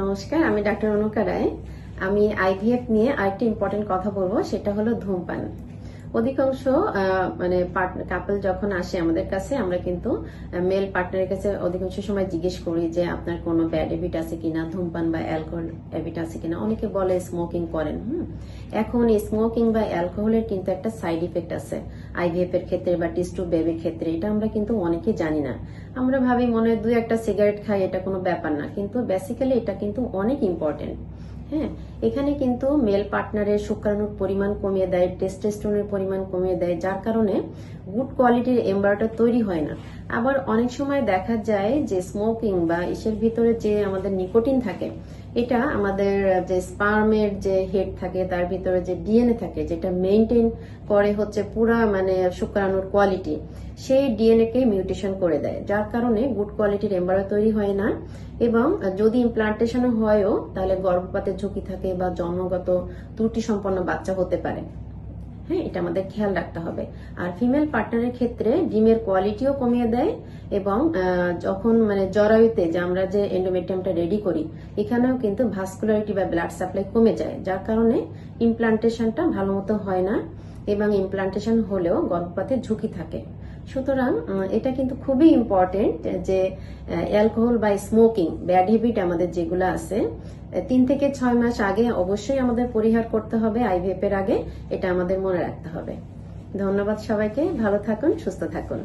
নমস্কার, আমি ডাক্তার অনুকা রায়। আমি আইভিএফ নিয়ে আরেকটি ইম্পর্টেন্ট কথা বলবো, সেটা হলো ধূমপান। অধিকাংশ মানে কাপল যখন আসে আমাদের কাছে, আমরা কিন্তু মেল পার্টনারের কাছে অধিকাংশ সময় জিজ্ঞেস করি যে আপনার কোনো ব্যাড হ্যাবিট আছে কিনা, ধূমপান বা অ্যালকোহল হ্যাবিট আছে কিনা। অনেকে বলে স্মোকিং করেন। এখন স্মোকিং বা অ্যালকোহলের কিন্তু একটা সাইড ইফেক্ট আছে আইভিএফ এর ক্ষেত্রে বা টেস্ট টিউব বেবির ক্ষেত্রে। এটা আমরা কিন্তু অনেকে জানি না। আমরা ভাবি মনে হয় 2-1টা সিগারেট খাই, এটা কোনো ব্যাপার না, কিন্তু বেসিক্যালি এটা কিন্তু অনেক ইম্পর্টেন্ট। হ্যাঁ, এখানে কিন্তু মেল পার্টনারের শুক্রাণুর পরিমাণ কমিয়ে দেয়, টেস্টোস্টেরনের পরিমাণ কমিয়ে দেয়, যার কারণে গুড কোয়ালিটির এমব্রায়োটা তৈরি হয় না। আবার অনেক সময় দেখা যায় যে স্মোকিং বা ইসের ভিতরে যে আমাদের নিকোটিন থাকে, এটা আমাদের যে স্পার্মের যে হেড থাকে তার ভিতরে যে ডিএনএ থাকে, যেটা মেইনটেইন করে হচ্ছে পুরা মানে শুক্রাণুর কোয়ালিটি, সেই ডিএনএ কে মিউটেশন করে দেয়, যার কারণে গুড কোয়ালিটির এমব্রায়ো তৈরি হয় না। এবং যদি ইমপ্লান্টেশন হয়ও, তাহলে গর্ভপাতের ঝুঁকি থাকে বা জন্মগত ত্রুটি সম্পন্ন বাচ্চা হতে পারে। হ্যাঁ, এটা আমাদের খেয়াল রাখতে হবে। আর ফিমেল পার্টনারের ক্ষেত্রে ডিমের কোয়ালিটিও কমিয়ে দেয়, এবং যখন মানে জরায়ুতে যে আমরা যে এন্ডোমেট্রিয়ামটা রেডি করি, এখানেও কিন্তু ভাস্কুলারিটি বা ব্লাড সাপ্লাই কমে যায়, যার কারণে ইমপ্লান্টেশনটা ভালো মতো হয় না, এবং ইমপ্লান্টেশন হলেও গর্ভপাতের ঝুঁকি থাকে। সুতরাং এটা কিন্তু খুবই ইম্পর্টেন্ট যে অ্যালকোহল বা স্মোকিং ব্যাড হ্যাবিট আমাদের যেগুলো আছে, 3 থেকে 6 মাস আগে অবশ্যই আমাদের পরিহার করতে হবে আইভিএফ এর আগে। এটা আমাদের মনে রাখতে হবে। ধন্যবাদ সবাইকে, ভালো থাকুন, সুস্থ থাকুন।